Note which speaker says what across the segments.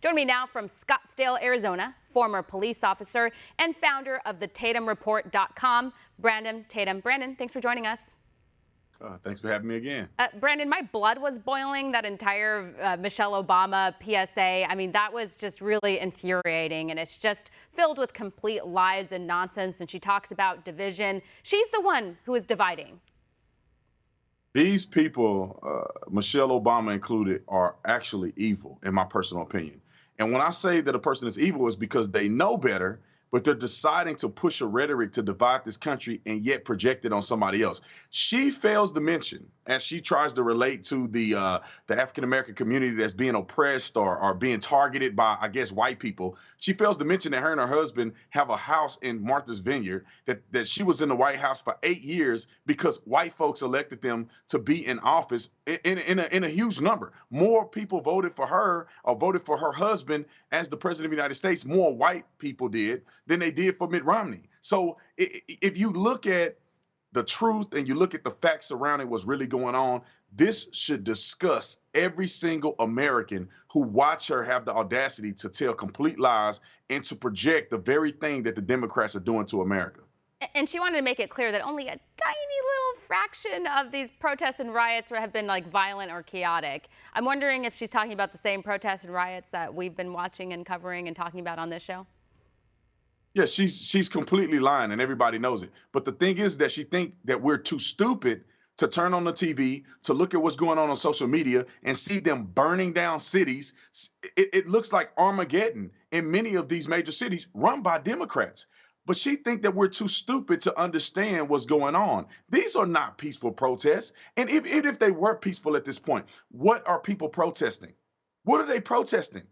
Speaker 1: Join me now from Scottsdale, Arizona, former police officer and founder of the TatumReport.com, Brandon Tatum. Brandon, thanks for joining us.
Speaker 2: Thanks for having me again.
Speaker 1: Brandon, my blood was boiling, that entire Michelle Obama PSA. I mean, that was just really infuriating, and it's just filled with complete lies and nonsense. And she talks about division. She's the one who is dividing.
Speaker 2: These people, Michelle Obama included, are actually evil, in my personal opinion. And when I say that a person is evil, it's because they know better, but they're deciding to push a rhetoric to divide this country and yet project it on somebody else. She fails to mention, as she tries to relate to the African-American community that's being oppressed or being targeted by, I guess, white people. She fails to mention that her and her husband have a house in Martha's Vineyard, that she was in the White House for 8 years because white folks elected them to be in office in a huge number. More people voted for her or voted for her husband as the president of the United States, more white people did than they did for Mitt Romney. So if you look at the truth and you look at the facts surrounding what's really going on, this should disgust every single American who watch her have the audacity to tell complete lies and to project the very thing that the Democrats are doing to America.
Speaker 1: And she wanted to make it clear that only a tiny little fraction of these protests and riots have been like violent or chaotic. I'm wondering if she's talking about the same protests and riots that we've been watching and covering and talking about on this show.
Speaker 2: Yeah, she's completely lying, and everybody knows it. But the thing is that she thinks that we're too stupid to turn on the TV, to look at what's going on social media and see them burning down cities. It looks like Armageddon in many of these major cities run by Democrats. But she thinks that we're too stupid to understand what's going on. These are not peaceful protests. And even if they were peaceful at this point, what are people protesting? What are they protesting?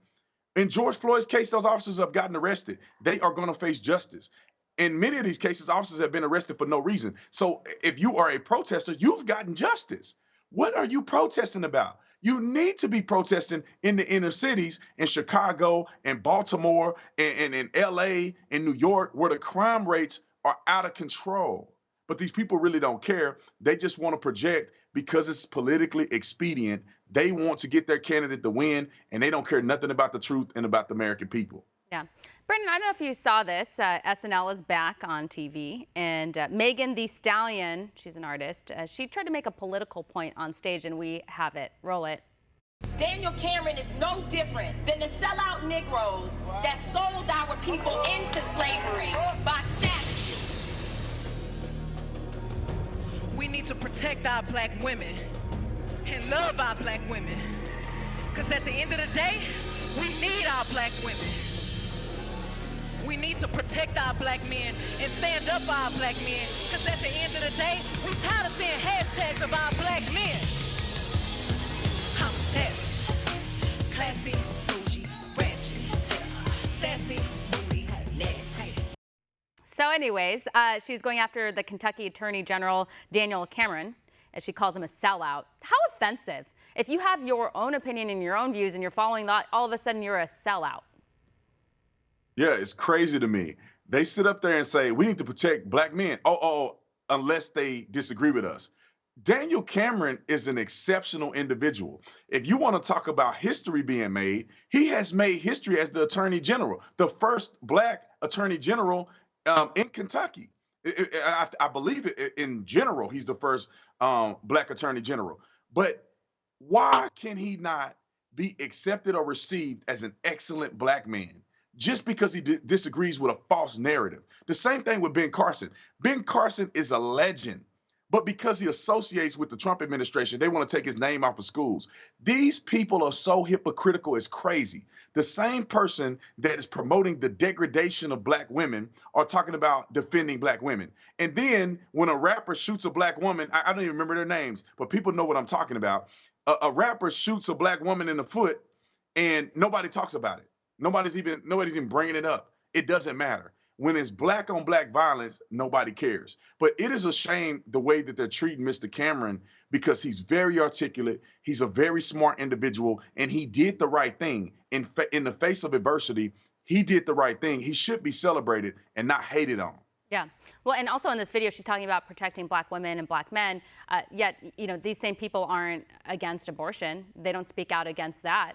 Speaker 2: In George Floyd's case, those officers have gotten arrested. They are going to face justice. In many of these cases, officers have been arrested for no reason. So if you are a protester, you've gotten justice. What are you protesting about? You need to be protesting in the inner cities, in Chicago and Baltimore and in LA and New York, where the crime rates are out of control. But these people really don't care. They just want to project because it's politically expedient. They want to get their candidate to win, and they don't care nothing about the truth and about the American people.
Speaker 1: Yeah. Brendan, I don't know if you saw this. SNL is back on TV, and Megan Thee Stallion, she's an artist, she tried to make a political point on stage, and we have it. Roll it.
Speaker 3: Daniel Cameron is no different than the sellout Negroes that sold our people into slavery by savages.
Speaker 4: We need to protect our black women and love our black women. Because at the end of the day, we need our black women. We need to protect our black men and stand up for our black men. Because at the end of the day, we tired of seeing hashtags of our black men. I'm savage, classy, bougie, ratchet, sassy, booty, nasty.
Speaker 1: So anyways, she's going after the Kentucky Attorney General, Daniel Cameron, as she calls him a sellout. How offensive. If you have your own opinion and your own views and you're following that, all of a sudden you're a sellout.
Speaker 2: Yeah, it's crazy to me. They sit up there and say, we need to protect black men. Unless they disagree with us. Daniel Cameron is an exceptional individual. If you want to talk about history being made, he has made history as the Attorney General, the first black Attorney General in Kentucky. I believe in general, he's the first black Attorney General. But why can he not be accepted or received as an excellent black man just because he disagrees with a false narrative? The same thing with Ben Carson. Ben Carson is a legend. But because he associates with the Trump administration, they want to take his name off of schools. These people are so hypocritical, it's crazy. The same person that is promoting the degradation of black women are talking about defending black women. And then when a rapper shoots a black woman, I don't even remember their names, but people know what I'm talking about. A rapper shoots a black woman in the foot and nobody talks about it. Nobody's even bringing it up. It doesn't matter. When it's black on black violence, nobody cares. But it is a shame the way that they're treating Mr. Cameron, because he's very articulate. He's a very smart individual, and he did the right thing. In the face of adversity, he did the right thing. He should be celebrated and not hated on.
Speaker 1: Yeah. Well, and also in this video, she's talking about protecting black women and black men. Yet, you know, these same people aren't against abortion. They don't speak out against that.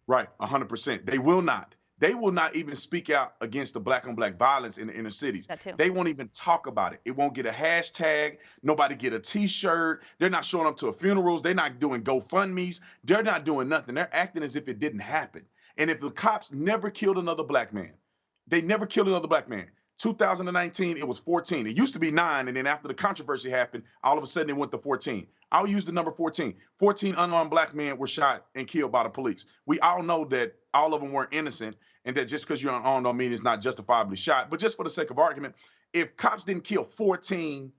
Speaker 2: Right, 100%. They will not. They will not even speak out against the black on black violence in the inner cities.
Speaker 1: That too.
Speaker 2: They won't even talk about it. It won't get a hashtag. Nobody get a T-shirt. They're not showing up to funerals. They're not doing GoFundMe's. They're not doing nothing. They're acting as if it didn't happen. And if the cops never killed another black man, they never killed another black man. 2019, it was 14. It used to be 9, and then after the controversy happened, all of a sudden it went to 14. I'll use the number 14. 14 unarmed black men were shot and killed by the police. We all know that all of them weren't innocent, and that just because you're unarmed don't mean it's not justifiably shot. But just for the sake of argument, if cops didn't kill 14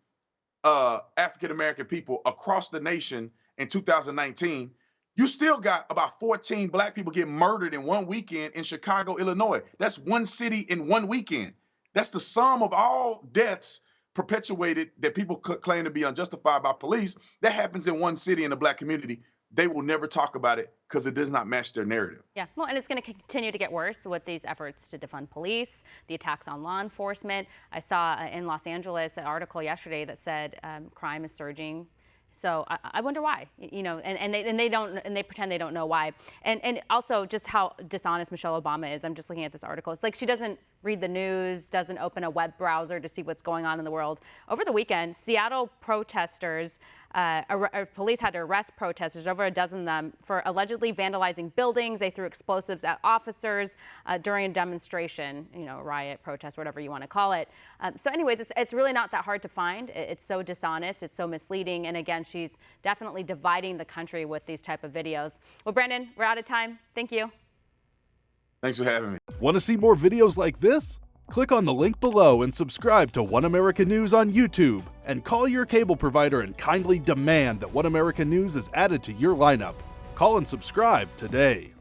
Speaker 2: African-American people across the nation in 2019, you still got about 14 black people getting murdered in one weekend in Chicago, Illinois. That's one city in one weekend. That's the sum of all deaths perpetuated that people claim to be unjustified by police. That happens in one city in the black community. They will never talk about it because it does not match their narrative.
Speaker 1: Yeah, well, and it's going to continue to get worse with these efforts to defund police, the attacks on law enforcement. I saw in Los Angeles an article yesterday that said crime is surging. So I wonder why, you know, and they pretend they don't know why. And also just how dishonest Michelle Obama is. I'm just looking at this article. It's like she doesn't read the news, doesn't open a web browser to see what's going on in the world. Over the weekend, Seattle protesters, police had to arrest protesters, over a dozen of them, for allegedly vandalizing buildings. They threw explosives at officers during a demonstration, you know, riot, protest, whatever you want to call it. So anyways, it's really not that hard to find. It's so dishonest, it's so misleading, and again, she's definitely dividing the country with these type of videos. Well, Brandon, we're out of time. Thank you.
Speaker 2: Thanks for having me.
Speaker 5: Want to see more videos like this? Click on the link below and subscribe to One America News on YouTube, and call your cable provider and kindly demand that One America News is added to your lineup. Call and subscribe today.